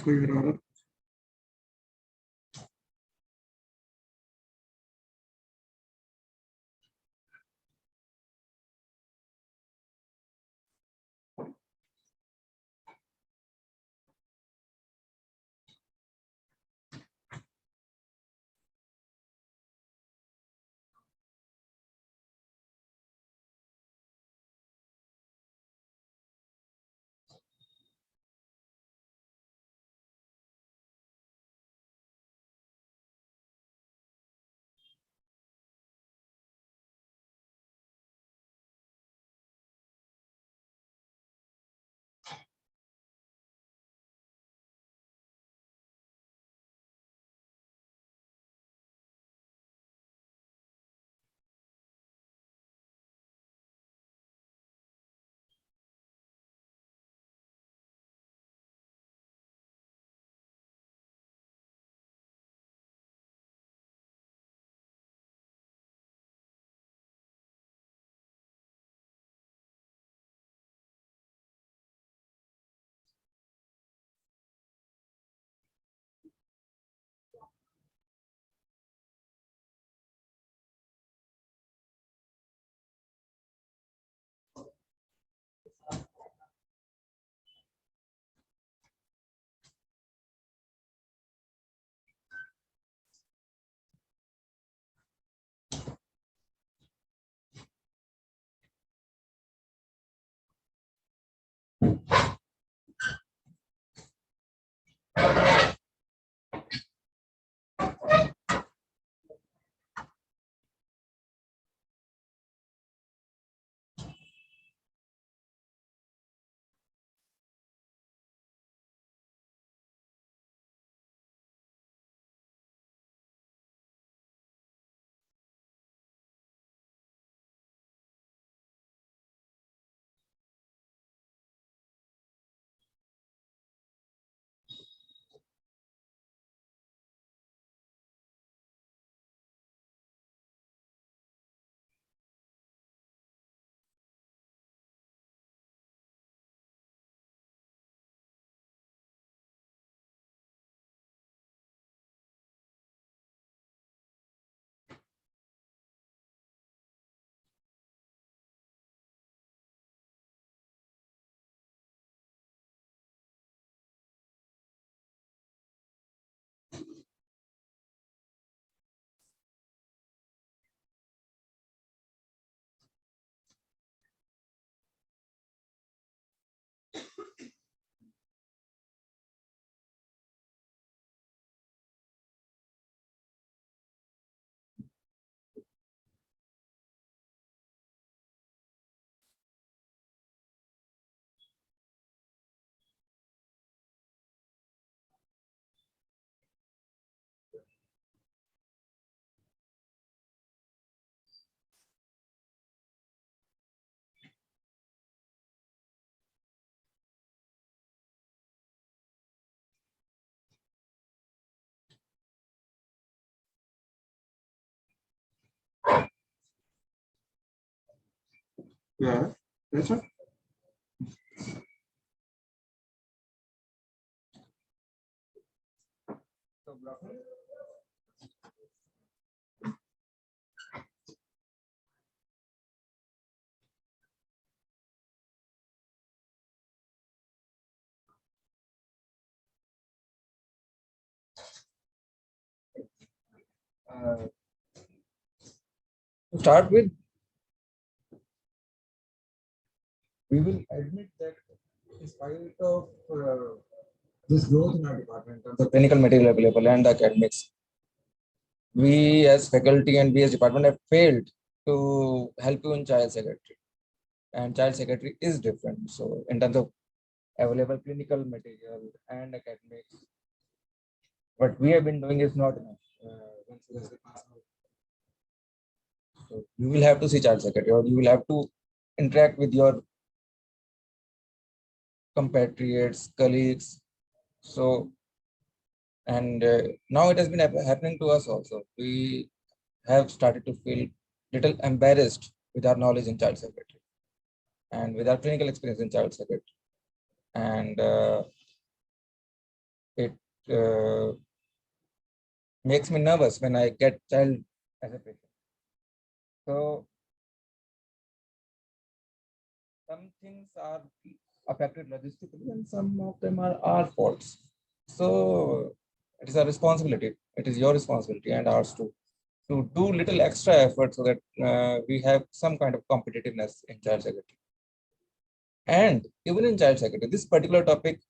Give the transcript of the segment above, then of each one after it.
Your Yeah, that's it. To start with, we will admit that in spite of this growth in our department, in terms of clinical material available and the academics, we as faculty and we as department have failed to help you in child psychiatry. And child psychiatry is different. So in terms of available clinical material and academics, what we have been doing is not enough. Once you guys pass out. So you will have to see child psychiatry, or you will have to interact with your compatriots, colleagues. So, and now it has been happening to us also. We have started to feel little embarrassed with our knowledge in child psychiatry and with our clinical experience in child psychiatry. And It makes me nervous when I get child as a patient. So some things are affected logistically and some of them are our faults. So it is a responsibility. It is your responsibility and ours to do little extra effort so that we have some kind of competitiveness in child psychiatry. And even in child psychiatry, this particular topic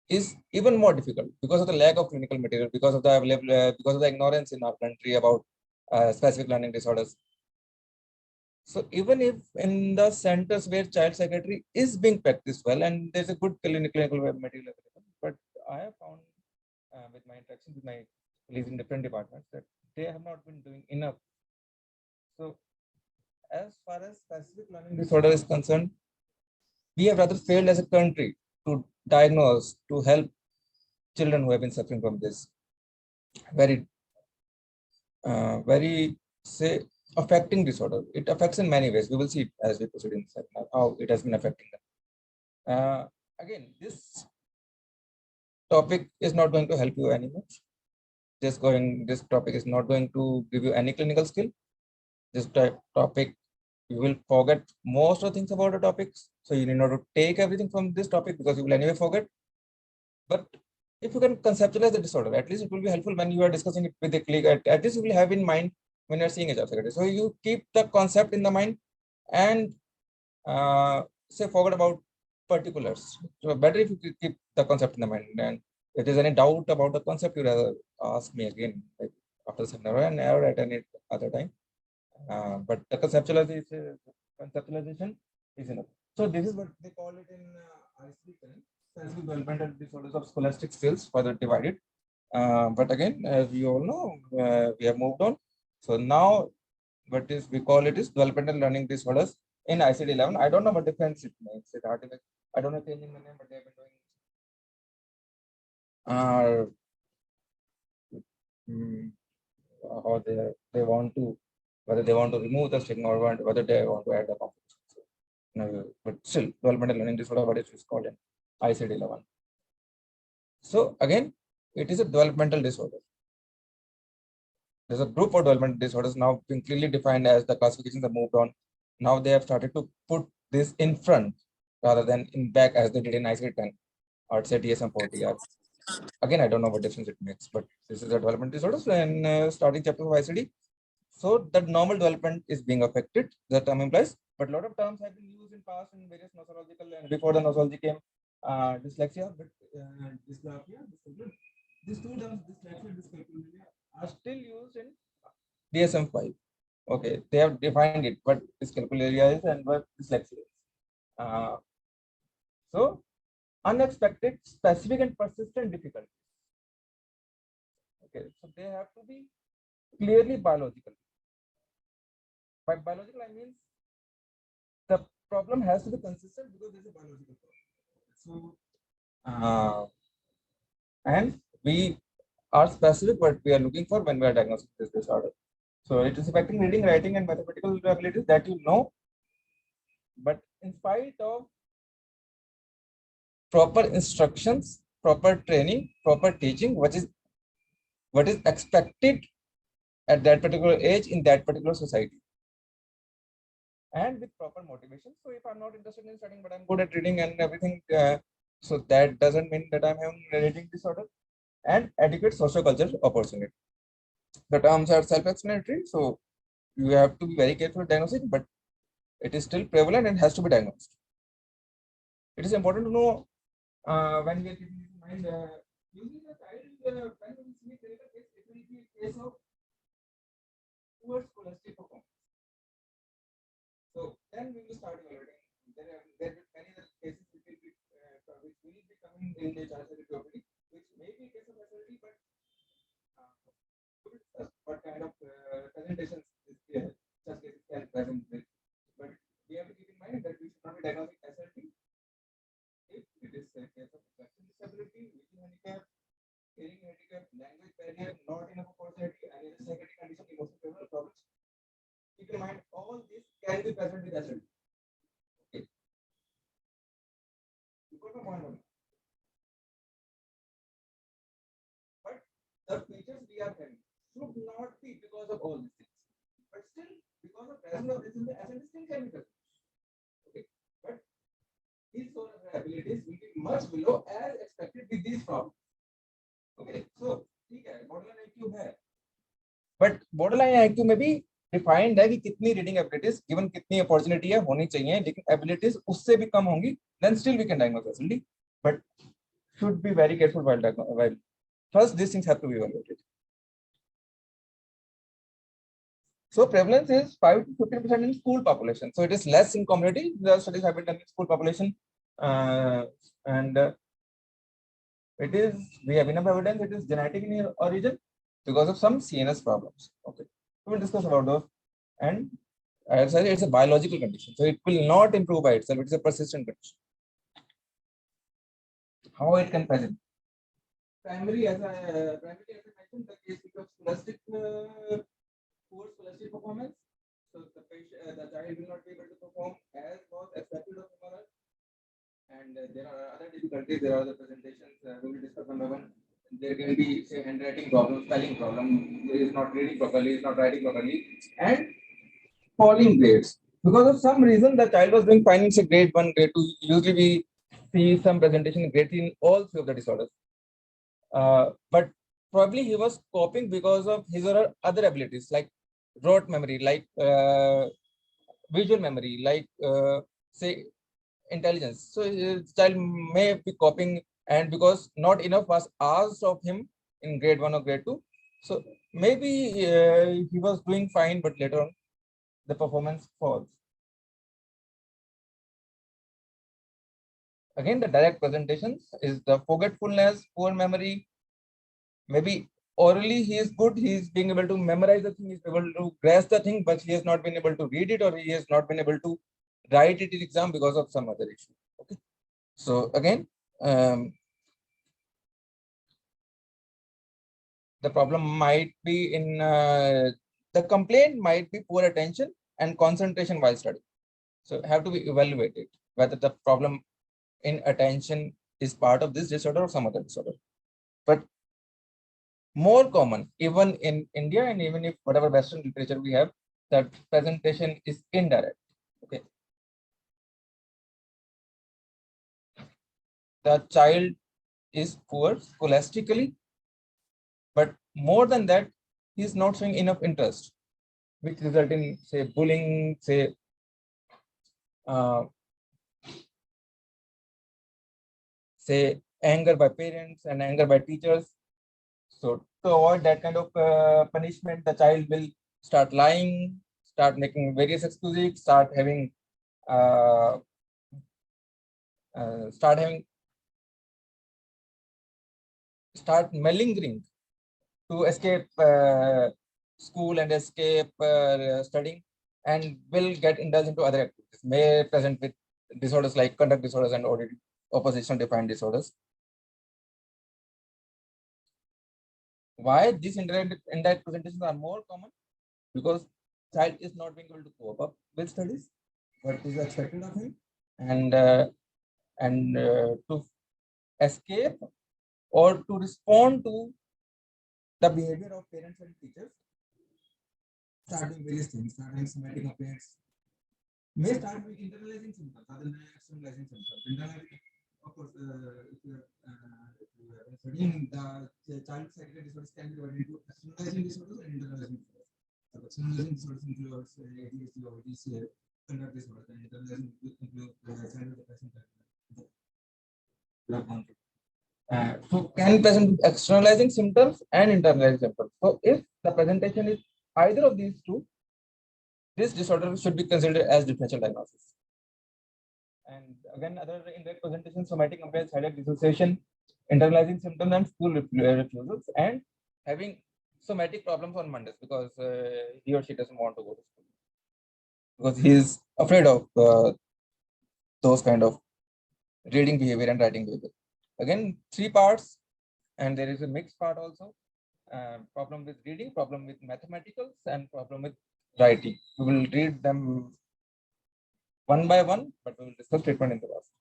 is even more difficult because of the lack of clinical material, because of the because of the ignorance in our country about specific learning disorders. So even if in the centers where child psychiatry is being practiced well and there's a good clinical material available, but I have found with my interactions with my colleagues in different departments that they have not been doing enough. So as far as specific learning disorder is concerned, we have rather failed as a country to diagnose, to help children who have been suffering from this very, very, say, affecting disorder. It affects in many ways. We will see it as we proceed in how it has been affecting them. Again, this topic is not going to help you anymore. This topic is not going to give you any clinical skill. This topic, you will forget most of the things about the topics. So you need not to take everything from this topic because you will anyway forget. But if you can conceptualize the disorder, at least it will be helpful when you are discussing it with a colleague. At least you will have in mind when you're seeing a job secretary. So you keep the concept in the mind and say forget about particulars. So better if you keep the concept in the mind. And if there's any doubt about the concept, you rather ask me again like after the seminar and never at any other time. But the conceptualization is enough. So this is what they call it in ICD-10, sensory developmental disorders of scholastic skills, further divided. But again, as we all know, we have moved on. So now what is we call it is developmental learning disorders in ICD-11. I don't know what difference it makes. I don't know changing the name, but they have been doing how they want to, whether they want to remove the stigma or whether they want to add the competition. So, but still, developmental learning disorder, what it is called in ICD-11. So again, it is a developmental disorder. There's a group of developmental disorders now being clearly defined as the classifications have moved on. Now they have started to put this in front rather than in back as they did in ICD-10 or say DSM-40. Again, I don't know what difference it makes, but this is a development disorders and starting chapter of ICD. So that normal development is being affected, the term implies, but a lot of terms have been used in past in various nosological and before the nosology came, dyslexia, but dysgraphia, these two terms, dyslexia, dyscalculia, are still used in DSM-5. Okay, they have defined it, what dyscalculia is and what dyslexia is. So unexpected, specific and persistent difficulties. Okay, so they have to be clearly biological. By biological, I mean the problem has to be consistent because there's a biological problem. So, and we are specific what we are looking for when we are diagnosing this disorder. So it is affecting reading, writing, and mathematical abilities that you know. But in spite of proper instructions, proper training, proper teaching, what is expected at that particular age in that particular society, and with proper motivation. So if I'm not interested in studying, but I'm good at reading and everything, so that doesn't mean that I'm having a reading disorder. And adequate socio-cultural opportunity. The terms are self-explanatory, so you have to be very careful diagnosing, but it is still prevalent and has to be diagnosed. It is important to know when we are keeping in mind using the child when we see a clinical case, it will be a case of poor scholastic performance. So then we will start evaluating. There will be many other cases which will be coming in the child therapy, which may be a case of SLD, but what kind of presentations such cases can present with. But we have to keep in mind that we should not be diagnosing SLD if it is a case of intellectual disability, vision handicap, hearing handicap, language barrier, not enough opportunity, any other psychiatric condition, emotional problems. Keep in mind all this can be present with SLD. Okay. You got the point. because of all these things. But still, because of presence of this in the essence, is still chemical. Okay, but his social abilities will be much below as expected with these problems. Okay, so ठीक है, borderline IQ है, but borderline IQ में भी defined है कि कितनी reading abilities given कितनी opportunity है होनी चाहिए, लेकिन एबिलिटीज उससे भी कम होंगी, then still we can diagnose early, but should be very careful while first these things have to be evaluated. So prevalence is 5 to 15% in school population. So it is less in community. The studies have been done in school population, and it is, we have enough evidence it is genetic in origin because of some CNS problems. Okay, we will discuss about those. And I said it's a biological condition, so it will not improve by itself. It is a persistent condition. How it can present? Primarily, as I mentioned, the case of scholastic poor scholastic performance. So the child will not be able to perform as was expected of him or her. And there are other difficulties. There are other presentations. We will discuss one by one. There can be, say, handwriting problem, spelling problem. He is not reading properly, he is not writing properly, and falling grades. Because of some reason, the child was doing fine in say grade 1, grade 2. Usually, we see some presentation in grade 3 in all three of the disorders. But probably he was coping because of his or her other abilities like rote memory, like visual memory, like say intelligence. So his child may be coping, and because not enough was asked of him in grade 1 or grade 2, so maybe he was doing fine, but later on the performance falls. Again, the direct presentations is the forgetfulness, poor memory. Maybe orally he is good, he is being able to memorize the thing, he is able to grasp the thing, but he has not been able to read it, or he has not been able to write it in exam because of some other issue. Okay, so again, the problem might be in the complaint might be poor attention and concentration while studying. So have to be evaluated whether the problem in attention is part of this disorder or some other disorder. But more common, even in India, and even if whatever Western literature we have, that presentation is indirect. Okay, the child is poor scholastically, but more than that, he is not showing enough interest, which result in say bullying, say anger by parents and anger by teachers. So to avoid that kind of punishment, the child will start lying, start making various excuses, start malingering to escape school and escape studying, and will get indulged into other activities. May present with disorders like conduct disorders and oppositional defiant disorders. Why these indirect presentations are more common? Because child is not being able to cope up with studies, what is expected of him, and to escape or to respond to the behavior of parents and teachers, starting various things, starting somatic complaints, may start with internalizing symptoms other than externalizing symptoms. Internalizing, of course, if you are studying the child psychiatric disorders can be divided into externalizing disorders and internalizing disorders. So externalizing disorders include ADHD or DCA, conduct disorders, and internalizing include childhood depression. So can present with externalizing symptoms and internalizing symptoms. So if the presentation is either of these two, this disorder should be considered as differential diagnosis. And again, other indirect presentations, somatic complaints, headache, dissociation, internalizing symptoms, and school refusals, and having somatic problems on Mondays because he or she doesn't want to go to school because he is afraid of those kind of reading behavior and writing behavior. Again, 3 parts, and there is a mixed part also. Problem with reading, problem with mathematicals, and problem with writing. We will read them one by one, but we will discuss treatment in the last.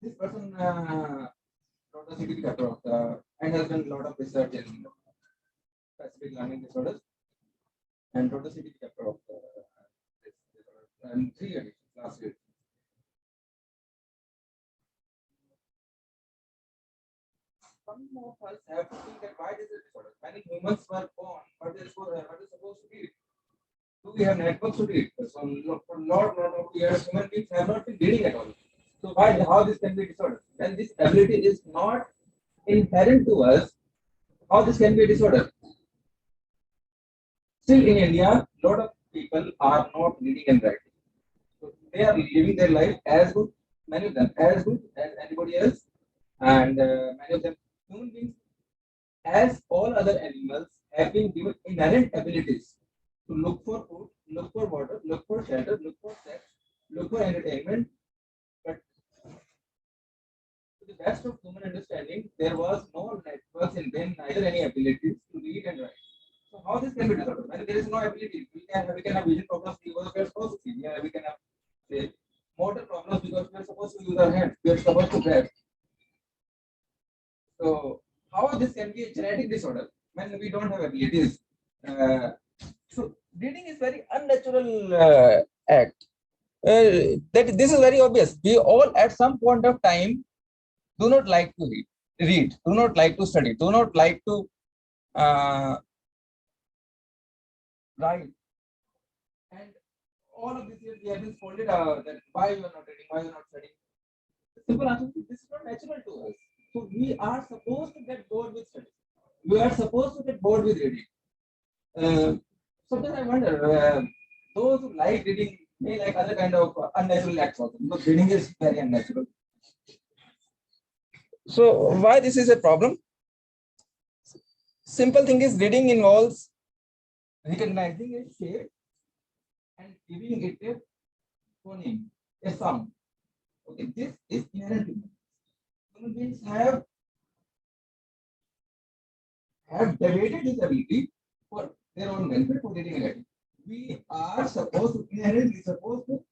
This person wrote Total CBT chapter of the and has done a lot of research in specific learning disorders and total CBT chapter of this disorder and 3 editions last year. Some of us have to think that why this is disorder. Many humans were born, but what is supposed to be? Do we have networks to read? So for a lot of years, human beings have not been reading at all. So why, how this can be disorder? When this ability is not inherent to us, how this can be a disorder? Still in India, a lot of people are not reading and writing. So they are living their life as good, many of them as good as anybody else, and many of them human beings, as all other animals, have been given inherent abilities to look for food, look for water, look for shelter, look for sex, look for entertainment. But to the best of human understanding, there was no networks in them, neither any abilities to read and write. So how this can be developed? When there is no ability, we can have vision problems because we are supposed to see. Yeah, we can have say, motor problems because we are supposed to use our hands. We are supposed to grasp. So how this can be a genetic disorder when we don't have abilities? So reading is very unnatural act. That this is very obvious. We all at some point of time do not like to read, do not like to study, do not like to write. And all of this years we have been scolded that why you are not reading, why you are not studying. The simple answer is this is not natural to us. So we are supposed to get bored with study. We are supposed to get bored with reading. Sometimes I wonder, those who like reading may like other kind of unnatural acts also, because reading is very unnatural. So why this is a problem? Simple thing is reading involves recognizing a shape and giving it a phoneme, a sound. Okay, this is inherent. Human beings have debated this ability for their own benefit for reading and writing. We are inherently supposed to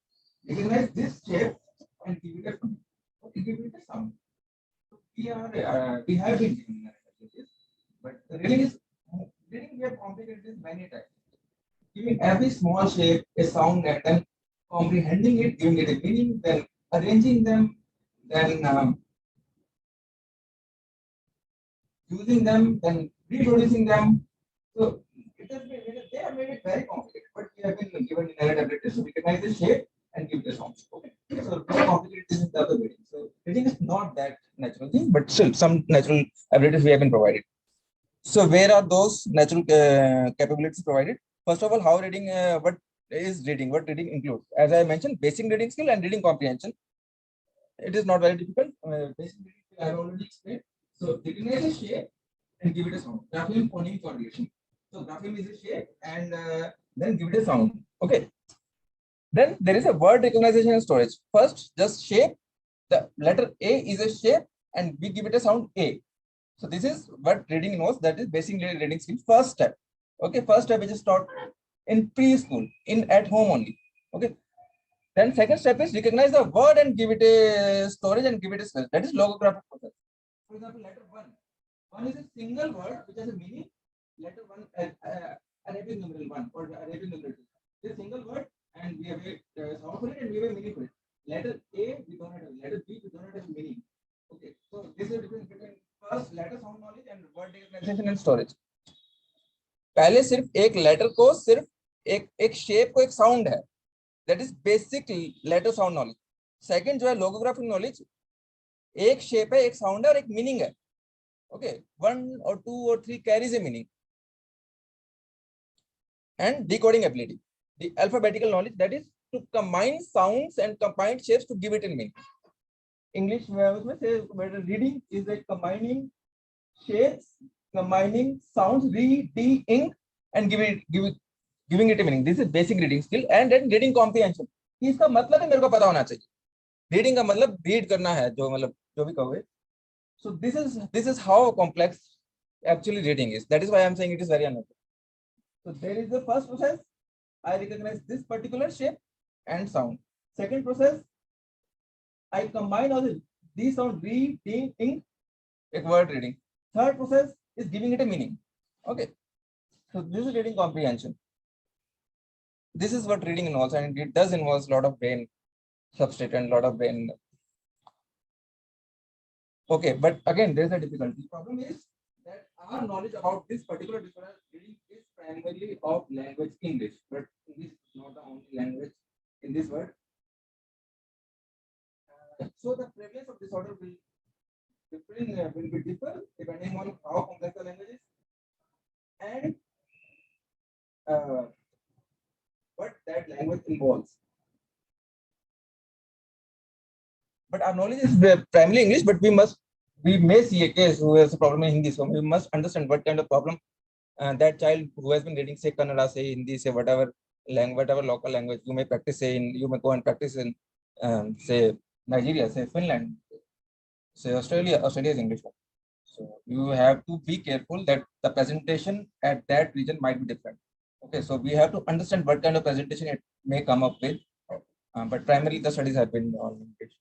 recognize this shape and give it a sound. Okay, give it a sound. So we have been given inherent abilities, but reading we have complicated this many times. Giving every small shape a sound and then comprehending it, giving it a meaning, then arranging them, then using them, then reproducing them. So they have made it very complicated, but we have been given inherent abilities to recognize the shape and give the sound. Okay. So very complicated this is the other reading. So reading is not that natural thing, but still some natural abilities we have been provided. So where are those natural capabilities provided? First of all, how reading, what is reading, what reading includes? As I mentioned, basic reading skill and reading comprehension. It is not very difficult. Basic reading skill I have already explained. So recognize a shape and give it a sound. Grapheme phoneme coordination. So grapheme is a shape and then give it a sound. Okay. Then there is a word recognition and storage. First, just shape. The letter A is a shape and we give it a sound A. So this is what reading involves. That is basic reading skill. First step. Okay, first step which is taught in preschool, at home only. Okay. Then second step is recognize the word and give it a storage and give it a space. That is logographic process. For example, letter one. One is a single word which has a meaning. Letter one, Arabic numeral one or Arabic numeral two. This single word and we have a sound for it and we have a meaning for it. Letter A we don't have. Letter B we don't have meaning. Okay. So this is the difference between first letter sound knowledge and word recognition and storage. पहले सिर्फ एक letter को सिर्फ एक shape को एक sound है, that is basic letter sound knowledge. Second जो है लोगोग्राफिक नॉलेज, एक शेप है, एक साउंड है और एक मीनिंग है. Okay, 1 or 2 or 3 carries a meaning. And decoding ability, the alphabetical knowledge, that is to combine sounds and combine shapes to give it in meaning. English में उसमें से reading is like combining shapes, combining sounds, reading and giving it a meaning. This is basic reading skill. And then reading comprehension. इसका मतलब है मेरे को पता होना चाहिए. Reading का मतलब read करना है, जो मतलब जो भी कहोगे. So this is how complex actually reading is. That is why I am saying it is very unnatural. So there is the first process. I recognize this particular shape and sound. Second process, I combine all these sound, reading, एक word reading. Third process is giving it a meaning. Okay. So this is reading comprehension. This is what reading involves, and it does involve a lot of brain substrate and a lot of brain. Okay, but again, there's a difficulty. The problem is that our knowledge about this particular disorder reading is primarily of language English, but English is not the only language in this world. So the prevalence of disorder will be different depending on how complex the language is and what that language involves. But our knowledge is primarily English, but we may see a case who has a problem in Hindi, so we must understand what kind of problem that child who has been reading, say Kannada, say Hindi, say whatever local language you may practice, you may go and practice in say Nigeria, say Finland, say Australia is English. So you have to be careful that the presentation at that region might be different. Okay, so we have to understand what kind of presentation it may come up with, but primarily the studies have been on English.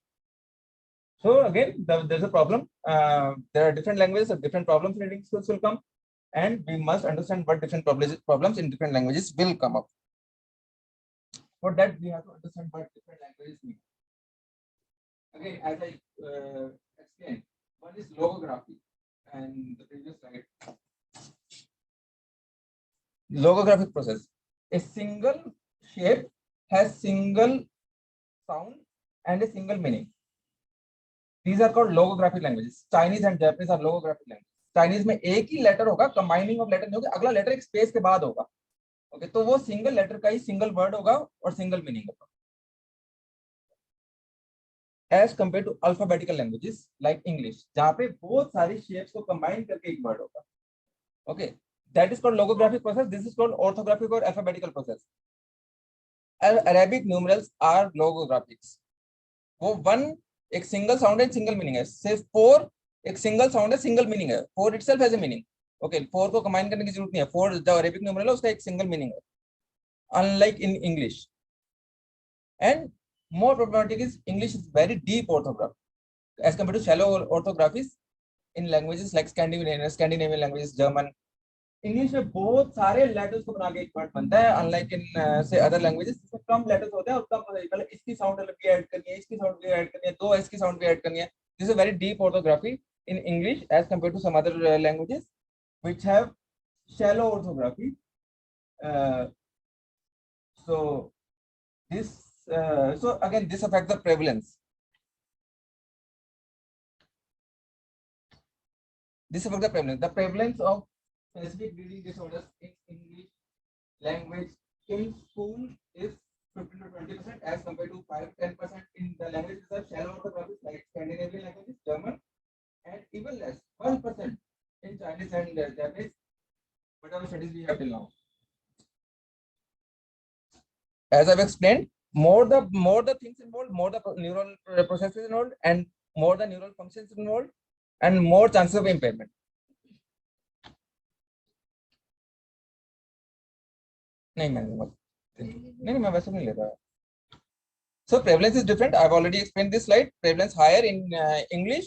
So again, there's a problem. There are different languages, different problems reading skills will come, and we must understand what different problems in different languages will come up. For that, we have to understand what different languages mean. Again, as I explained, one is logography, and the previous slide. Logographic process. A single shape has single sound and a single meaning. These are called logographic languages. Chinese and Japanese are logographic languages. Chinese में एक ही letter होगा, combining of letter नहीं होगा, अगला letter एक space के बाद होगा. ओके, तो वो सिंगल लेटर का ही सिंगल वर्ड होगा और सिंगल मीनिंग होगा. As compared to alphabetical languages like English, जहाँ पे बहुत सारी shapes को combine करके एक word होगा. Okay, that is called logographic process. This is called orthographic or alphabetical process. Arabic numerals are logographics. वो one एक single sound है, single meaning है. Say 4 एक single sound है, single meaning है. 4 itself has a meaning. Okay, 4 को combine करने की जरूरत नहीं है. 4 जो Arabic numeral है उसका एक single meaning है. Unlike in English. And more problematic is English is very deep orthography as compared to shallow orthographies in languages like Scandinavian languages, German. English में बहुत सारे letters को बना के एक word बनता है, unlike in say other languages इसमें कम letters होते हैं और कम मतलब इसकी sound अलग भी ऐड करनी है, इसकी sound भी ऐड करनी है, दो s की sound भी ऐड करनी है. This is a very deep orthography in English as compared to some other languages which have shallow orthography. So this so again this affects the prevalence. This affects the prevalence. The prevalence of specific reading disorders in English language in school is 15 to 20% as compared to 5-10% in the languages of shallow orthographies like Scandinavian languages, German, and even less 1% in Chinese and Japanese. Whatever studies we have till now. As I've explained, more the things involved, more the neural processes involved, and more the neural functions involved, and more chances of impairment. नहीं मैं वैसे नहीं लेता. So prevalence is different. I've already explained this slide. Prevalence higher in English,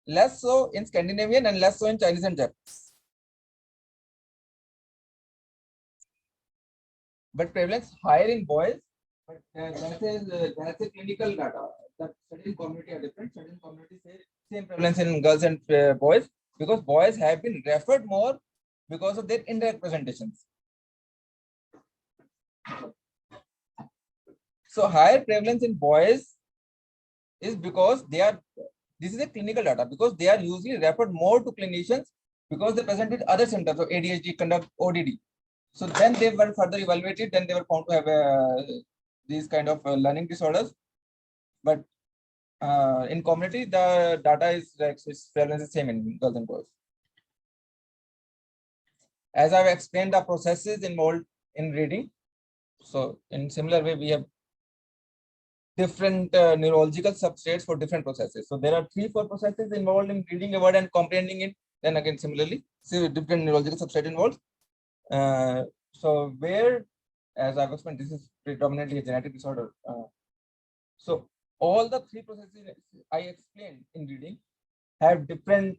less so in Scandinavian, and less so in Chinese and Japanese. But prevalence higher in boys. But that's a clinical data. The certain community are different. Certain communities say same prevalence in girls and boys because boys have been referred more because of their indirect presentations. So higher prevalence in boys is because this is a clinical data because they are usually referred more to clinicians because they present with other symptoms of ADHD, conduct, ODD. So then they were further evaluated, then they were found to have these kind of learning disorders. But in community, the data is like prevalence is same in girls and boys. As I've explained the processes involved in reading. So in similar way, we have different neurological substrates for different processes. So there are 3-4 processes involved in reading a word and comprehending it. Then again, similarly, so different neurological substrate involved. So where, as I've explained, this is predominantly a genetic disorder. So all the 3 processes I explained in reading have different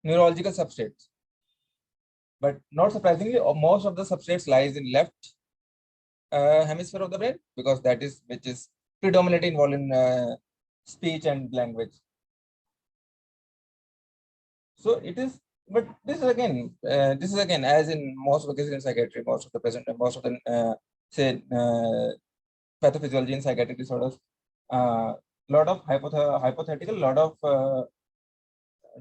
neurological substrates. But not surprisingly, most of the substrates lies in left hemisphere of the brain, because that is which is predominantly involved in speech and language. So it is, but this is again, as in most of the cases in psychiatry, most of the say pathophysiology in psychiatric disorders, lot of hypothetical, lot of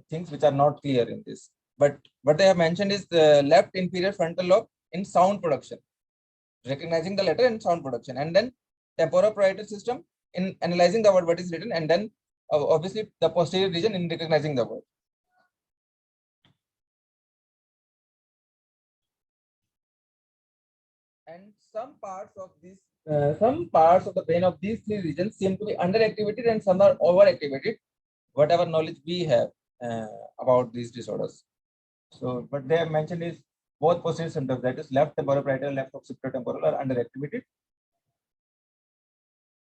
things which are not clear in this. But what I have mentioned is the left inferior frontal lobe in sound production, recognizing the letter and sound production, and then temporoparietal system in analyzing the word what is written, and then obviously the posterior region in recognizing the word. And some parts of the brain of these three regions seem to be underactivated and some are overactivated, whatever knowledge we have about these disorders. So what they have mentioned is both posterior symptoms, that is left temporoparietal, left occipitotemporal, are underactivated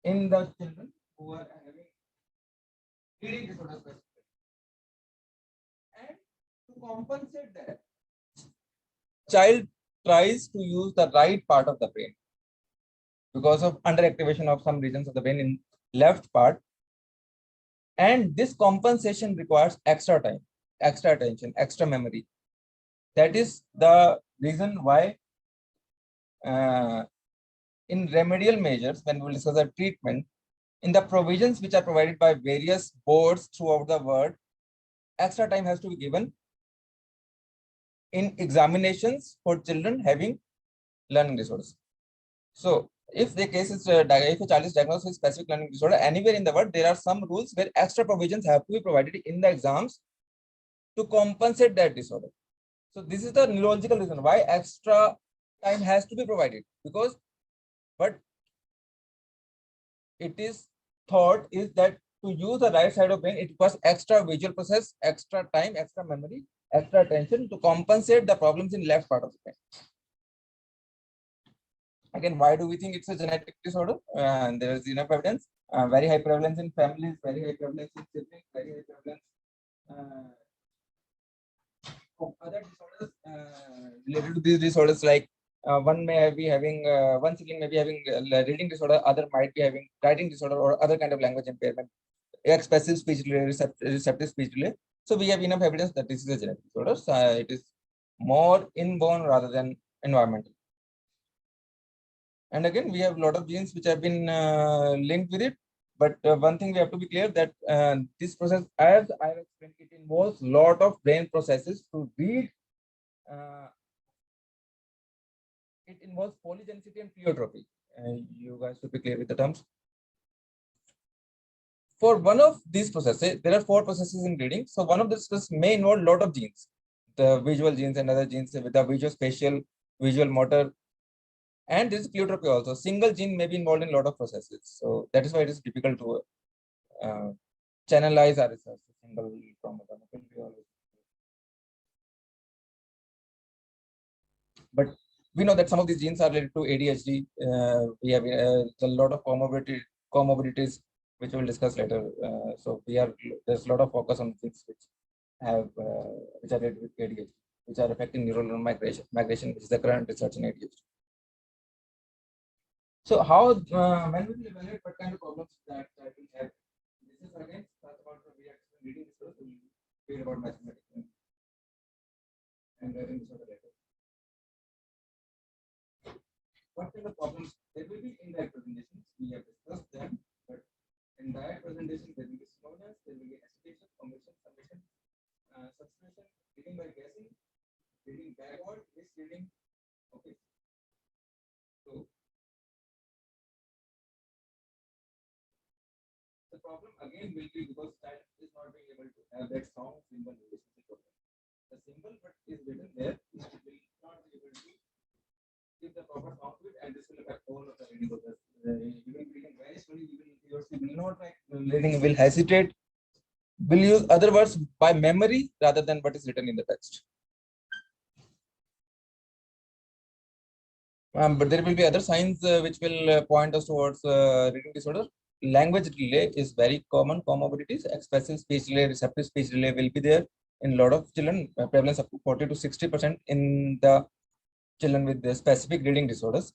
in the children who are having reading disorders. And to compensate that, child tries to use the right part of the brain because of underactivation of some regions of the brain in left part. And this compensation requires extra time, extra attention, extra memory. That is the reason why in remedial measures, when we will discuss the treatment, in the provisions which are provided by various boards throughout the world, extra time has to be given in examinations for children having learning disorders. So if the case is if a child is diagnosed with specific learning disorder anywhere in the world, there are some rules where extra provisions have to be provided in the exams to compensate that disorder. So this is the neurological reason why extra time has to be provided, because but it is thought is that to use the right side of brain, it requires extra visual process, extra time, extra memory, extra attention to compensate the problems in left part of the brain. Again, why do we think it's a genetic disorder? There is enough evidence. Very high prevalence in families, very high prevalence in siblings, very high prevalence of other disorders related to these disorders. Like one may be having one sibling may be having reading disorder, other might be having writing disorder or other kind of language impairment, expressive speech delay, receptive speech delay. So we have enough evidence that this is a genetic disorder. It is more inborn rather than environmental. And again, we have a lot of genes which have been linked with it. But one thing we have to be clear that this process, as I have explained, it involves a lot of brain processes to read. It involves polygenicity and pleiotropy. You guys should be clear with the terms. For one of these processes, there are 4 processes in reading. So one of these processes may involve a lot of genes, the visual genes and other genes with the visual spatial, visual motor. And this is pleiotropy also. Single gene may be involved in a lot of processes. So that is why it is difficult to channelize our research. Single chromosome. But we know that some of these genes are related to ADHD. We have a lot of comorbidities, which we'll discuss later. So there's a lot of focus on things which have which are related with ADHD, which are affecting neuronal migration, which is the current research in ADHD. So how when we will evaluate what kind of problems that will have? This is again talk about the reading disorder. So we read about mathematics and learning disorder later. What kind of problems? There will be indirect presentations. We have discussed them, but in direct presentation there will be slowness, there will be hesitation, commission, summation, substitution, reading by guessing, reading backward, misreading. Okay. So the problem again will be because child is not being able to have that sound symbol relationship. The symbol but is written there will not be able to give the proper sound to it, and this will affect all of the reading process. You will be reading very slowly, will not like reading, will hesitate, will use other words by memory rather than what is written in the text. But there will be other signs which will point us towards reading disorder, language delay is very common comorbidities. Expressive speech delay, receptive speech delay will be there in a lot of children, prevalence up to 40 to 60% in the children with the specific reading disorders.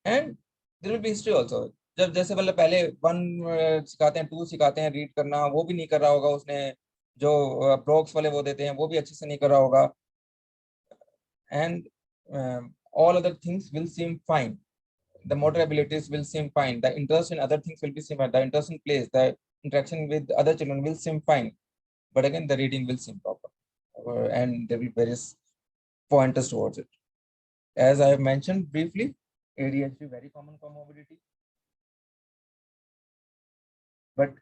And there will be history also. जब जैसे मतलब पहले 1 सिखाते हैं, 2 सिखाते हैं read करना, वो भी नहीं कर रहा होगा उसने, जो प्रोक्स वाले वो देते हैं वो भी अच्छे से नहीं कर रहा होगा, and all other things will seem fine. The motor abilities will seem fine. The interest in other things will be seen fine. The interest in plays, the interaction with other children will seem fine. But again, the reading will seem proper. And there will be various pointers towards it. As I have mentioned briefly, ADHD very common comorbidity. But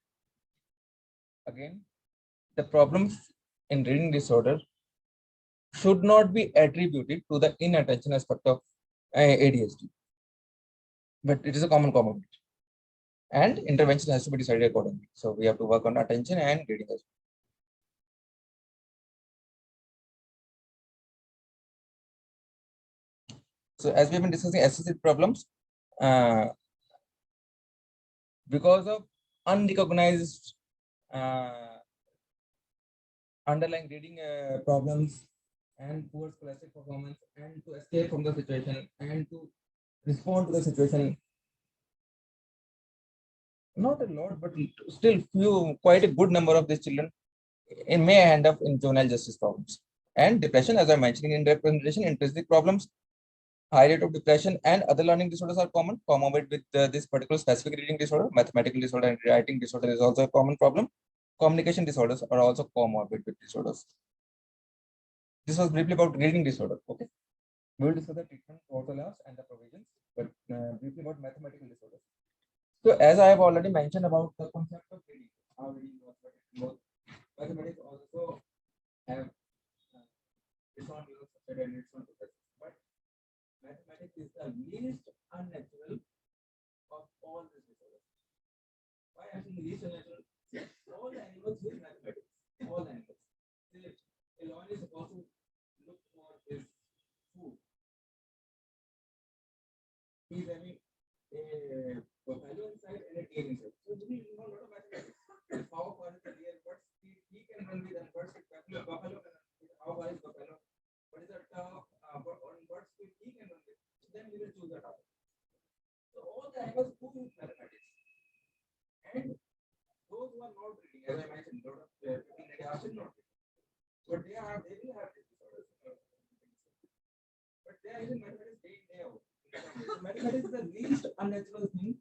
again, the problems in reading disorder should not be attributed to the inattention aspect of ADHD. But it is a common comorbidity. And intervention has to be decided accordingly. So we have to work on attention and reading as well. So as we have been discussing associated problems, because of unrecognized underlying reading problems and poor scholastic performance, and to escape from the situation and to respond to the situation, not a lot, but still quite a good number of these children may end up in juvenile justice problems. And depression, as I mentioned in representation, intrinsic problems, high rate of depression and other learning disorders are common, comorbid with this particular specific reading disorder. Mathematical disorder and writing disorder is also a common problem. Communication disorders are also comorbid with disorders. This was briefly about reading disorder. Okay, we will discuss the treatment, ortholas, and the provisions, but briefly about mathematical disorders. So, as I have already mentioned about the concept of reading, how reading works, mathematics also have its own and its own process. But mathematics is the least unnatural of all these disorders. Why I think least unnatural? All the animals use mathematics. All the animals. A lion is supposed to look for his food. He's having a buffalo inside and a deer inside. So we know a lot of mathematics. How far is the deer? What speed he can run with, and what speed buffalo can run with? How far is buffalo? What is the top? On what speed he can run with? Then we will choose the topic. So all the animals do use mathematics, and those who are not reading, as I mentioned, a lot of people are still not reading, but they will have this disorders. But they are using mathematics day in day out. Mathematics is the least unnatural thing,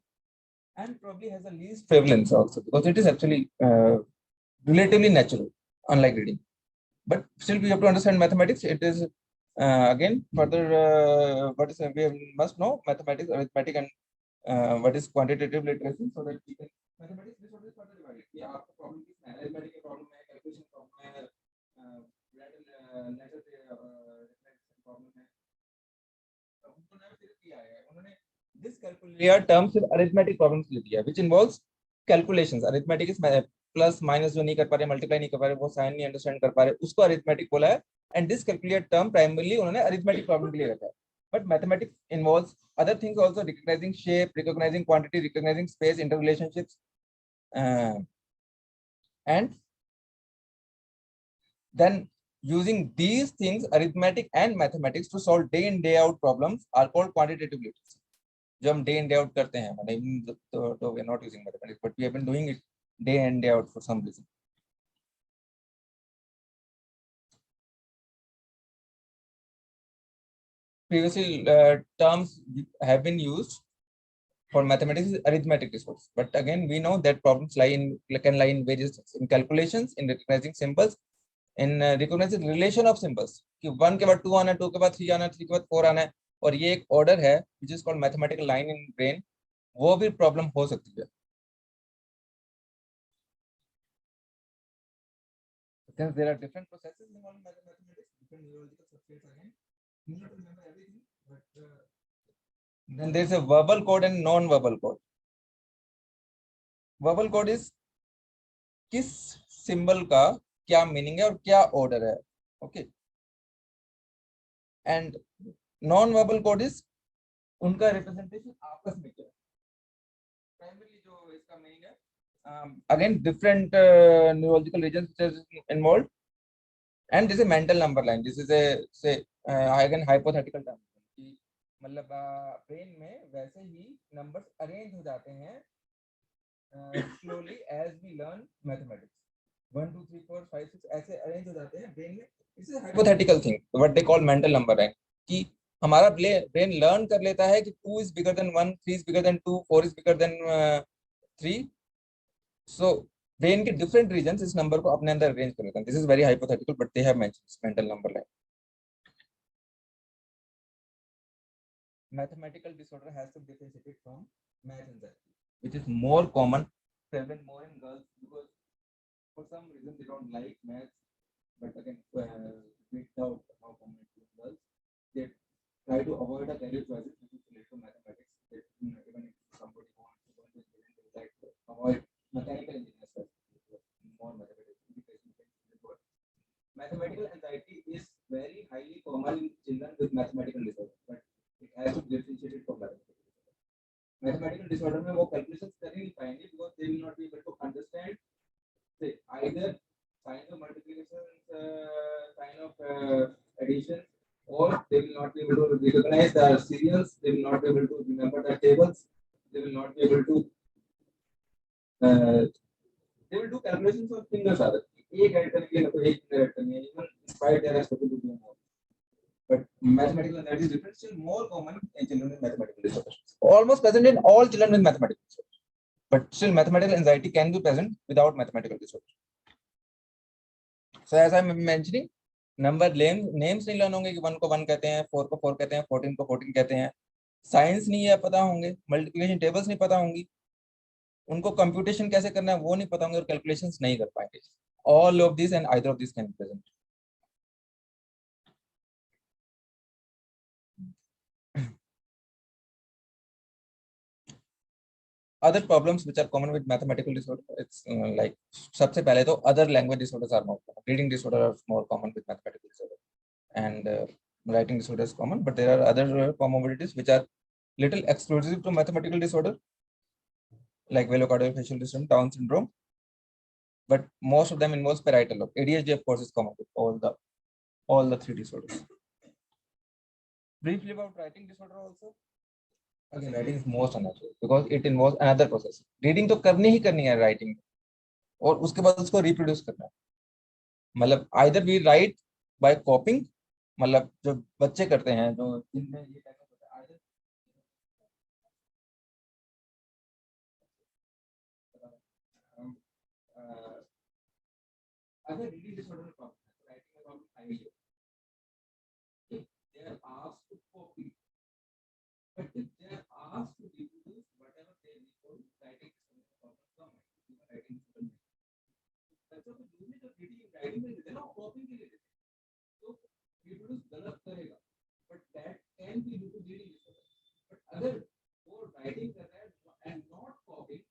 and probably has the least prevalence also, because it is actually relatively natural, unlike reading. But still, we have to understand mathematics. It is again further what is we must know mathematics, arithmetic, and what is quantitative literacy, so that we can mathematics this is further divided. Yeah, आपको problem किस में arithmetic का problem है, calculation problem है, letter problem है. उन्होंने सिर्फ किया है, उन्होंने this calculator term सिर्फ arithmetic problems ले दिया, which involves calculations. Arithmetic is plus minus जो नहीं कर पा रहे, मल्टीप्लाई नहीं कर पा रहे, वो साइन नहीं अंडरस्टैंड कर पा रहे, उसको अरिथमेटिक बोला है. And this calculate term primarily उन्होंने अरिथमेटिक प्रॉब्लम के लिए रखा है. But mathematics involves other things also, recognising shape, recognising quantity, recognising space, interrelationships, and then using these things, arithmetic and mathematics, to solve day in day out problems are called quantitative literacy. जो हम day in day out करते हैं, मतलब तो we are not using mathematics, but we have been doing it day in day out for some reason. Previously, terms have been used for mathematics, arithmetic disorders, but again we know that problems can lie in various things, in calculations, in recognizing symbols, in recognizing relation of symbols. कि 1 के बाद 2 आना है, 2 के बाद 3 आना है, 3 के बाद 4 आना है, और ये एक order है which is called mathematical line in brain, वो भी problem हो सकती है. Since there are different processes involved in mathematics, different neurological substrates again, you need to remember everything, but then there is a verbal code and non-verbal code. Verbal code is किस symbol का क्या meaning है और क्या order है, okay? And non-verbal code is उनका representation आपस में क्या है. Primary again different neurological regions which is involved, and this is a mental number line. This is a say again hypothetical term कि मतलब ब्रेन में वैसे ही नंबर्स अरेंज हो जाते हैं slowly as we learn mathematics. 1 2 3 4 5 6 ऐसे अरेंज हो जाते हैं ब्रेन में. It's a hypothetical thing what they call mental number line कि हमारा ब्रेन लर्न कर लेता है कि 2 is bigger than 1, 3 is bigger than 2, 4 is bigger than 3. So brain के डिफरेंट रीजन्स इस नंबर को अपने अंदर अरेंज कर लेते हैं. This is very hypothetical but they have mentioned mental number line. Mathematical disorder has to be differentiated from math anxiety, which is more common, present more in girls because for some reason they don't like math. But again, with out how common it is in girls, they try to avoid a career choices which is related to mathematics. They, even if somebody wants to go into engineering, they like to avoid mechanical engineers. More mathematics. Mathematical anxiety is very highly common in children with mathematical disorder, but it has to be differentiated from mathematical disorder. Mathematical disorder में वो calculations कर ही नहीं पाएंगे because they will not be able to understand say either sign of multiplication, sign of addition, or they will not be able to recognize the serials. They will not be able to remember the tables. They will not be able to they will do calculations of fingers rather. एक add करने के लिए तो एक finger add करनी है. Even despite their ability to do more. But mathematical anxiety is different, still more common in children with mathematical disorders. Almost present in all children with mathematical disorders. But still mathematical anxiety can be present without mathematical disorder. So as I'm mentioning, number names नहीं learn होंगे कि 1 को 1 कहते हैं, 4 को 4 कहते हैं, 14 को 14 कहते हैं. साइंस नहीं है पता होंगे, मल्टीप्लिकेशन टेबल्स नहीं पता होंगी, उनको कंप्यूटेशन कैसे करना है वो नहीं पता होंगे और कैलकुलेशंस नहीं कर पाएंगे. All of these and either of these can be present. Other problems which are common with mathematical disorder, it's like सबसे पहले तो other language disorders are more common. Reading disorder are more common with mathematical disorder, and writing disorder is common. But there are other comorbidities which are little exclusive to mathematical disorder, like velocardiofacial syndrome, Down syndrome. But most of them involves parietal lobe. ADHD of course is common with all the three disorders. Briefly about writing disorder also. Again, writing is most unnatural because it involves another process. Reading तो करनी ही करनी है writing, और उसके बाद उसको reproduce करना है. मतलब either we write by copying, मतलब जो बच्चे करते हैं जो जिनमें ये टाइप होता है, अगर reading disorder में problem है, writing में problem आएगी. They are asked to copy, but if they are asked to reproduce whatever they record, writing is a problem. Writing is a बच्चों को दूसरी जो writing में देते हैं ना copying के लिए देते हैं, तो reproduce गलत करेगा, but that can be due to reading disorder. But अगर वो writing कर रहा है and not copying,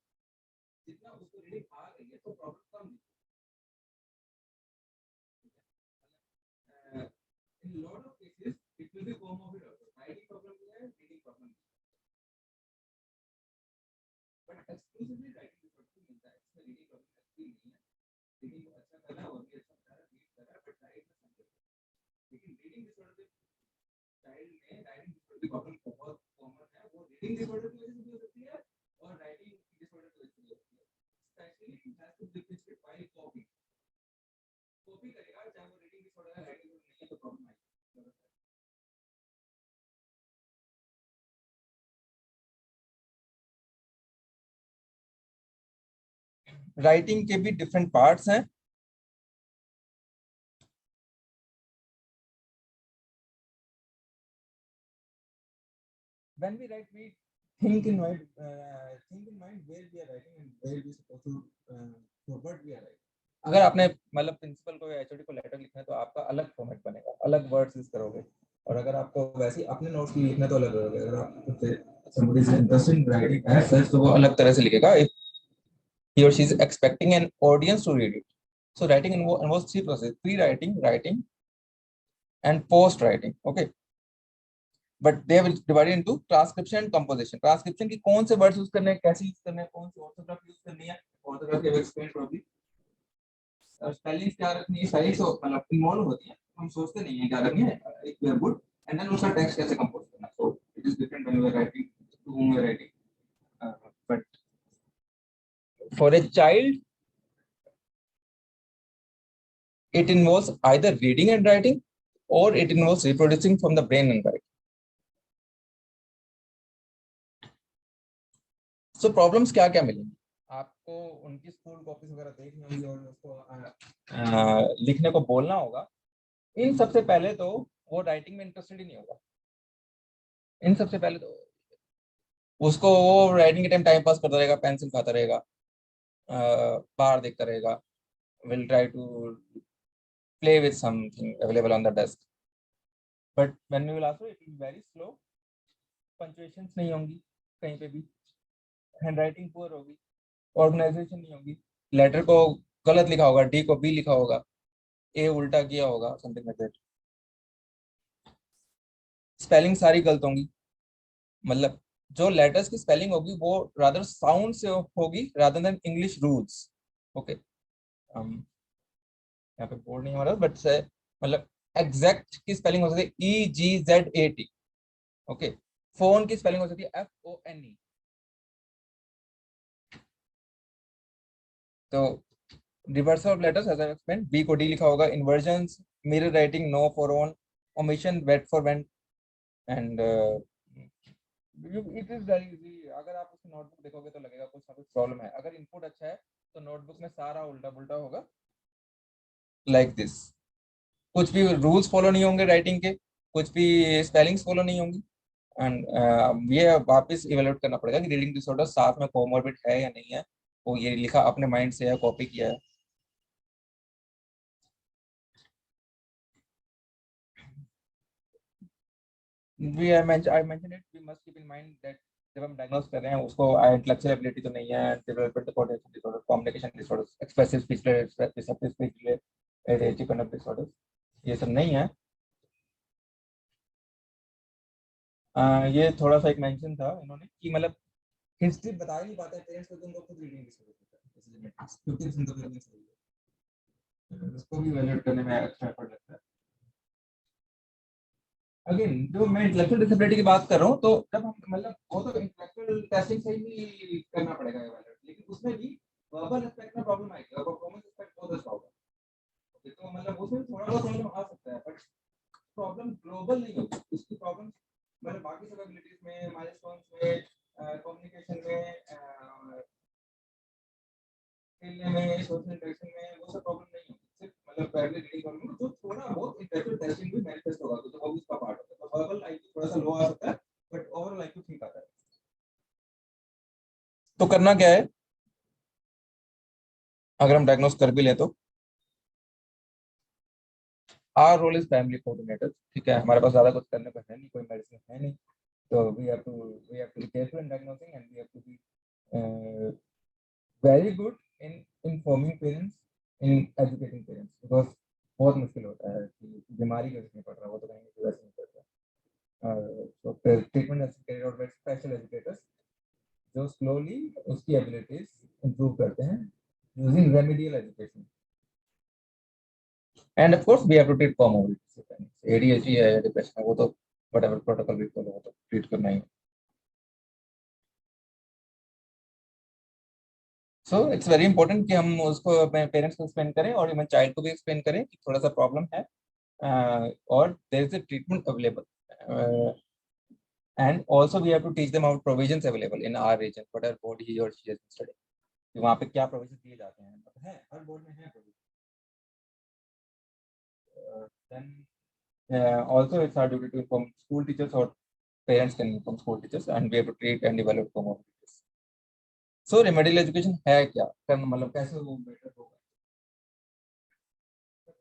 जितना उसको reading आ रही है तो problem कम है. In a lot of cases, it will be comorbid also. Writing problem भी है, reading problem भी है. But exclusively writing disorder मिलता है, इसमें reading problem actually नहीं है. Reading को अच्छा करना और भी अच्छा करना, read करना, but write में समझो. लेकिन reading disorder child में writing disorder की problem बहुत common है. वो reading disorder की वजह से भी हो सकती है और writing disorder की वजह से भी हो सकती है. Especially it has to be differentiated by copy. Copy करेगा चाहे वो reading disorder है, writing disorder नहीं है तो problem आएगी. राइटिंग के भी डिफरेंट पार्ट्स हैं. When we write, we think in mind where we are writing and where we supposed to forward we are writing. अगर आपने मतलब प्रिंसिपल को या एचओडी को लेटर लिखना है तो आपका अलग फॉर्मेट बनेगा, अलग वर्ड्स यूज करोगे. और अगर आपको वैसे अपने नोट्स में लिखना तो अलग होगा. अगर आप somebody is interested in writing as such तो वो अलग तरह से लिखेगा. If he or she is expecting an audience to read it, so writing involves three processes: pre-writing, writing, and post-writing. Okay. But they will divide it into transcription and composition. Transcription की कौन से words use करने हैं, कैसे use करने हैं, कौन से ऑर्थोग्राफ यूज करनी है, orthography have explained probably. Spellings क्या रखनी है, स्पेलिंग्स मतलब इन्वॉल्व होती हैं, हम सोचते नहीं है क्या करनी है, एक we are good and then उसका टेक्स्ट कैसे कंपोज करना, so it is different when you are writing to whom you are writing, but for a child it involves either reading and writing or it involves reproducing from the brain and writing. So problems क्या क्या मिलेंगी आपको, उनकी school copies वगैरह देखनी होगी और उसको लिखने को बोलना होगा। इन सबसे पहले तो वो राइटिंग में इंटरेस्टेड ही नहीं होगा। इन सबसे पहले तो उसको वो राइटिंग के टाइम टाइम पास करता रहेगा, पेंसिल खाता रहेगा, बाहर देखता रहेगा, will try to play with something available on the desk, but when you will also it will very slow, punctuations नहीं होंगी कहीं पे भी, हैंडराइटिंग पुअर होगी, ऑर्गेनाइजेशन नहीं होगी, लेटर को गलत लिखा होगा, डी को बी लिखा होगा, ए उल्टा किया होगा, समथिंग लाइक दैट। स्पेलिंग सारी गलत होंगी, मतलब जो लेटर्स की स्पेलिंग होगी वो रादर साउंड से होगी rather than English rules. Okay, यहाँ पे बोर्ड नहीं हमारा, बट से मतलब एग्जैक्ट की स्पेलिंग हो सकती है EGZAT। ओके, फोन की स्पेलिंग हो सकती है FONE। तो reversal of letters as I explain, b को डी लिखा होगा, inversions, mirror writing, no for on, omission, wet for went and it is very easy. अगर आप उसकी नोटबुक देखोगे तो लगेगा कुछ ना कुछ प्रॉब्लम है। अगर इनपुट अच्छा है तो नोटबुक में सारा उल्टा पुल्टा होगा, लाइक दिस। कुछ भी रूल्स फॉलो नहीं होंगे राइटिंग के, कुछ भी स्पेलिंग्स फॉलो नहीं होंगी, एंड ये वापस इवेलुएट करना पड़ेगा कि रीडिंग डिसऑर्डर साथ में कोमोर्बिड है या नहीं है, वो ये लिखा अपने माइंड से है, कॉपी किया है। I mentioned it, we must keep in mind that जब हम डायग्नोस कर रहे हैं उसको इंटेलेक्चुअल एबिलिटी तो नहीं है, developmental coordination disorder, communication disorders, expressive speech disorder, receptive speech delay, additive conduct disorders, ये सब नहीं है। ये थोड़ा सा एक मेंशन था इन्होंने कि मतलब हिस्ट्री बता ही नहीं पाते पेरेंट्स को, उनको खुद रीडिंग डिसऑर्डर होता है, इसलिए 50% तो रीडिंग सही है, उसको भी वैल्यूएट करने में एक्स्ट्रा एफर्ट लगता है। अगेन जो मैं इंटेलेक्चुअल डिसेबिलिटी की बात कर रहा हूँ, तो जब हम मतलब वो तो इंटेलेक्चुअल टेस्टिंग से ही करना पड़ेगा एवेलुएट, लेकिन उसमें भी वर्बल एस्पेक्ट में प्रॉब्लम आएगी और परफॉर्मेंस एस्पेक्ट बहुत अच्छा होगा। तो मतलब उसमें थोड़ा बहुत प्रॉब्लम आ सकता है, बट प्रॉब्लम ग्लोबल नहीं होगी उसकी प्रॉब्लम, मतलब बाकी सब एबिलिटीज में, माइलस्टोन्स में, कम्युनिकेशन में, खेलने में, सोशल इंटरेक्शन में, वो सब प्रॉब्लम नहीं होगी। सिर्फ मतलब पहले रीडिंग प्रॉब्लम तो थोड़ा बहुत इंटेलेक्चुअल टेस्टिंग भी मैनिफेस्ट होगा, तो वो भी उसका पार्ट होता है। तो वर्बल आईक्यू थोड़ा सा लो आ सकता है, बट ओवरऑल आईक्यू ठीक आता है। तो करना क्या है अगर हम डायग्नोस कर भी ले तो, our role is family coordinator, ठीक है, हमारे पास ज्यादा कुछ करने को है नहीं, कोई मेडिसिन है नहीं, तो we have to be careful in diagnosing and we have to be very good in informing parents, in educating parents, because बहुत मुश्किल होता है कि बीमारी कैसे नहीं पड़ रहा, वो तो कहीं की वजह से नहीं पड़ रहा। तो treatment is carried out by special educators जो स्लोली उसकी एबिलिटीज इंप्रूव करते हैं using remedial education, and of course we have to treat comorbidities, ADHD है या डिप्रेशन है, वो तो व्हाटएवर प्रोटोकॉल भी फॉलो हो तो ट्रीट करना ही। सो इट्स वेरी इंपॉर्टेंट कि हम उसको अपने पेरेंट्स को एक्सप्लेन करें और इवन चाइल्ड को भी एक्सप्लेन करें कि थोड़ा सा प्रॉब्लम है, और there is a treatment available, and also we have to teach them about provisions available in our region, whatever board he or she has studied, कि वहाँ पे क्या प्रोविजन दिए जाते हैं, मतलब है हर बोर्ड में है provision. Then also it's our duty to inform school teachers, or parents can inform school teachers, and we have to treat and develop comorbidities. So remedial education है क्या, करना मतलब कैसे वो बेटर होगा,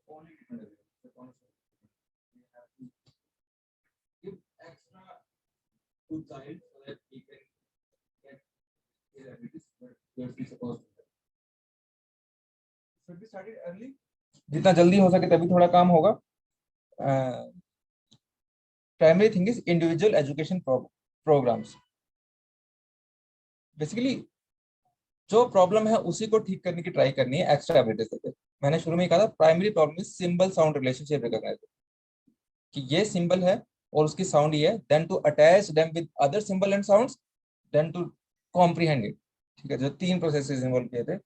only treatment available, we have to give extra to child so that he can get his abilities, but we are supposed to should be started early, जितना जल्दी हो सके तभी थोड़ा काम होगा। Primary thing is individual education programmes, basically जो problem है उसी को ठीक करने की ट्राई करनी है एक्स्ट्रा एबिलिटीज देके। मैंने शुरू में ही कहा था primary problem is symbol sound relationship recognise, कि ये सिंबल है और उसकी साउंड ये है, then to attach them with other symbol and sounds, then to comprehend it. ठीक है, जो 3 प्रोसेसेस इन्वॉल्व किए थे,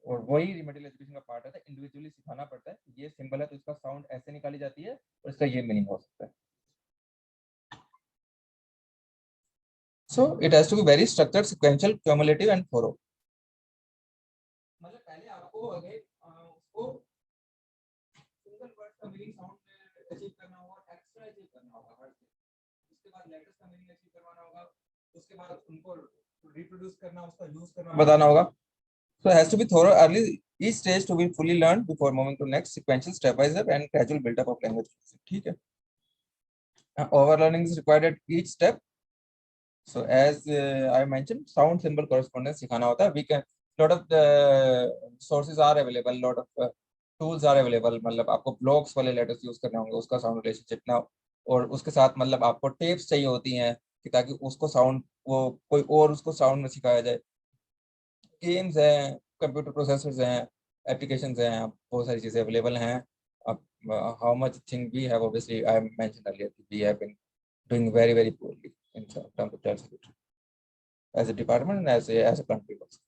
और वही रिमेडियल एजुकेशन का पार्ट है, इंडिविजुअली सिखाना पड़ता है। ये सिंबल है तो इसका साउंड ऐसे निकाली जाती है और इसका ये मीनिंग हो सकता है। So it has to be very structured, sequential, cumulative and thorough. मतलब पहले आपको अगर उसको सिंगल वर्ड का मीनिंग साउंड अचीव करना होगा, एक्स्ट्रा अचीव करना होगा वर्ड से, उसके बाद लेटर्स का मीनिंग अचीव करवाना होगा, उसके बाद उनको रिप्रोड्यूस करना, उसका यूज करना बताना होगा। So it has to be thorough early, each stage to be fully learned before moving to next, sequential, stepwise and gradual build up of language. ठीक है, overlearning is required at each step. So as I mentioned, sound symbol correspondence सिखाना होता है. We can, lot of the sources are available, lot of tools are available. मतलब आपको blocks वाले letters use करने होंगे, उसका sound relationship ना, और उसके साथ मतलब आपको tapes चाहिए होती हैं कि ताकि उसको sound, वो कोई और उसको sound में सिखाया जाए. गेम्स हैं, कंप्यूटर प्रोसेसर्स हैं, एप्लीकेशंस हैं, बहुत सारी चीज़ें अवेलेबल हैं. अब how much thing we have, obviously I mentioned earlier, we have been doing very very poorly in terms of child security as a department and as a country also.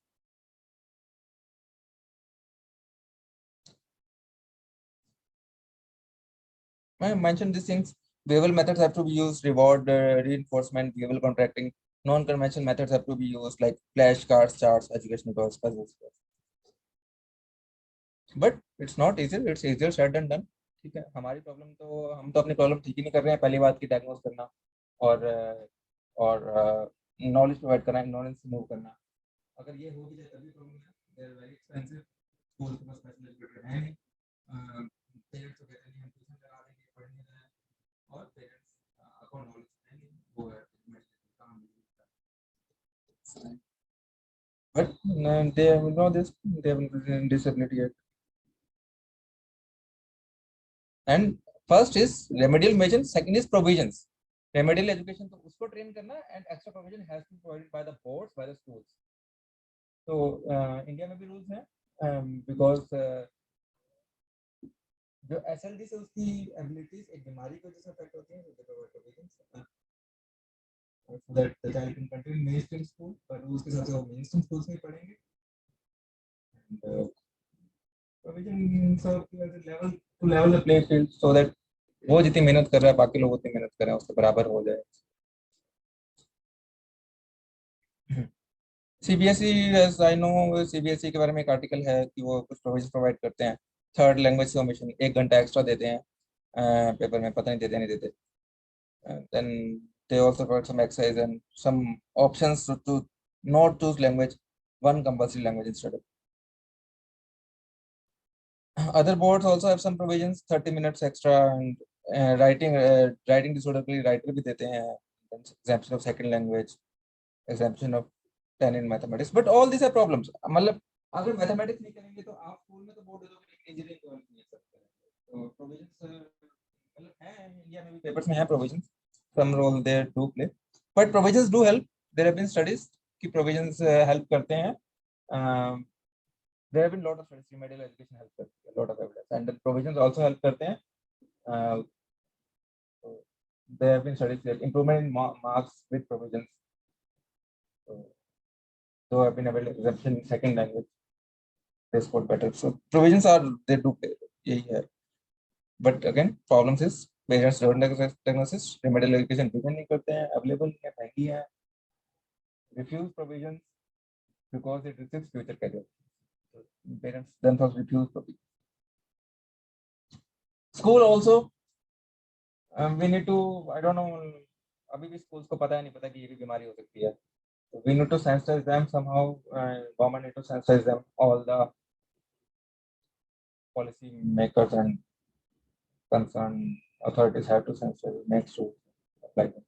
I mentioned these things. Behavioral methods have to be used, reward, reinforcement, behavioral contracting. Non-conventional methods have to be used like flashcards, charts, educational toys, puzzles. But it's not easier, it's easier said and done. ठीक है, हमारी problem तो, हम तो अपनी problem ठीक ही नहीं कर रहे हैं. पहली बात की डायग्नोज करना और नॉलेज प्रोवाइड करना, इग्नोरेंस से मूव करना. अगर ये हो भी जाए तभी प्रॉब्लम है. They are very expensive, school के पास स्पेशल एजुकेटर है नहीं, पेरेंट्स को कहते नहीं हम ट्यूशन लगा देंगे पढ़ने हैं, और पेरेंट्स अकाउंट नॉलेज है नहीं, वो है काम. But they know this, they have disability yet. And first is remedial measures, second is provisions. Remedial education तो उसको train करना, and extra provision has to be provided by the boards, by the schools. तो India में भी rules हैं, because जो SLD से उसकी abilities एक बीमारी की वजह से affect होती हैं, तो they provide provisions so that the child can continue mainstream school, पर उसके साथ वो mainstream schools में पढ़ेंगे. And provision सब level to level the play field so that वो जितनी मेहनत कर रहा है बाकी लोग उतनी मेहनत कर रहे हैं, उसके बराबर हो जाए. CBSE, as I know, CBSE के बारे में एक आर्टिकल है कि वो कुछ प्रोविजन प्रोवाइड करते हैं. थर्ड लैंग्वेज सबमिशन 1 घंटा एक्स्ट्रा देते हैं पेपर में, पता नहीं देते नहीं देते. Then they also provide some exercise and some options to not choose language, one compulsory language instead of. Other boards also have some provisions, 30 minutes extra, and writing disorder के लिए writer भी देते हैं, exemption of second language, exemption of 10 in mathematics. But all these are problems. मतलब अगर mathematics नहीं करेंगे तो आप स्कूल में तो बोर्ड दे दोगे, इंजीनियरिंग तो नहीं कर सकते. तो प्रोविजंस मतलब है, इंडिया में भी पेपर्स में है provisions, some role there do play, but provisions do help. There have been studies कि प्रोविजंस हेल्प करते हैं. There have been lot of studies, remedial education help करती है, lot of evidence, and provisions also help करते हैं. There have been studies that improvement in marks with provisions. So have been available exemption in second language, they scored better. So provisions are, they do play, यही है. But again problems is parents don't diagnosis, remedial education depend नहीं करते हैं, available नहीं है, महंगी है, refuse provisions because it restricts future career. So parents themselves refuse provisions. School also, we need to, I don't know, अभी भी schools को पता है नहीं पता कि ये भी बीमारी हो सकती है. So we need to sensitize them somehow. Government need to sensitize them. All the policy makers and concerned authorities have to sensitize, make sure apply them.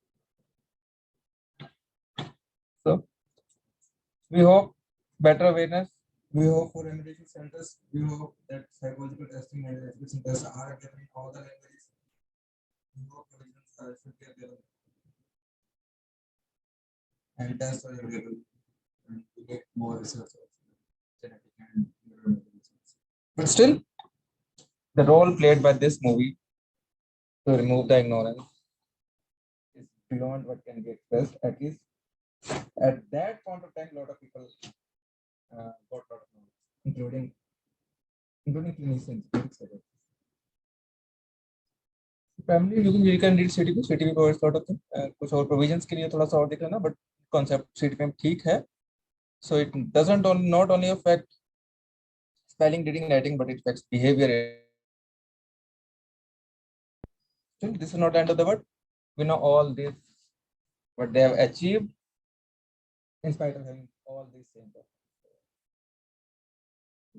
So we hope better awareness. We hope for remediation centers. We hope that psychological testing and education tests are available in all the languages. We hope provisions should be available and tests are available and we get more research of genetic and environmental research. But still, the role played by this movie to remove the ignorance is beyond what can be expressed. At least at that point of time, a lot of people got a lot of knowledge, including clinicians. Primarily you can read CTP. CTP provides lot of things. कुछ और provisions के लिए थोड़ा सा और दिख लेना, but concept CTP में ठीक है. So it doesn't not only affect spelling, reading, writing, but it affects behavior. Still, this is not the end of the word. We know all this, what they have achieved in spite of having all these same problems.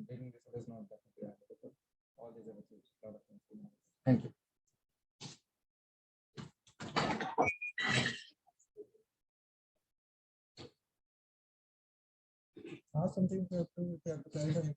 Taking this is not definitely adequate. All these have achieved a lot of things. Thank you. Something to clarify something.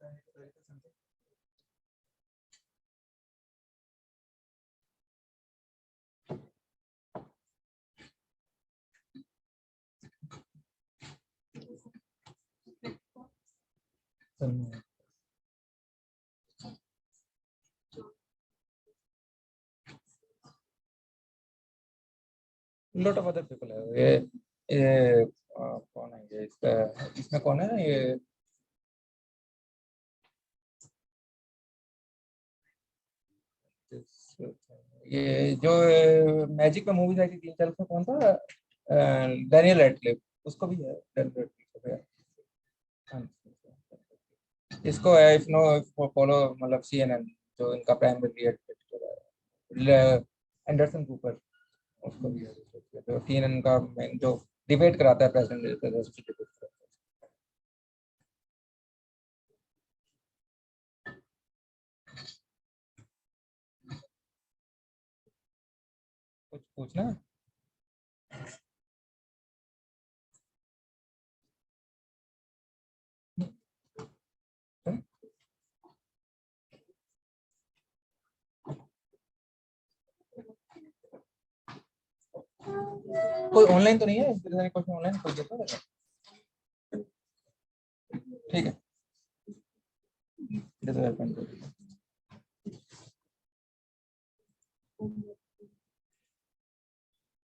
Lot of other people है ये कौन है ये इसमें कौन है ये जो मैजिक में मूवीज आई थी 3-4 उसमें कौन था डैनियल रेडक्लिफ उसको भी है डैनियल रेडक्लिफ है इसको है इफ नो फॉलो मतलब CNN जो इनका प्राइमरी है एंडरसन कूपर उसको भी है तो CNN का मेन जो डिबेट कराता है प्रेसिडेंट कुछ पूछना है कोई ऑनलाइन तो नहीं है क्वेश्चन ऑनलाइन कोई देता है ठीक है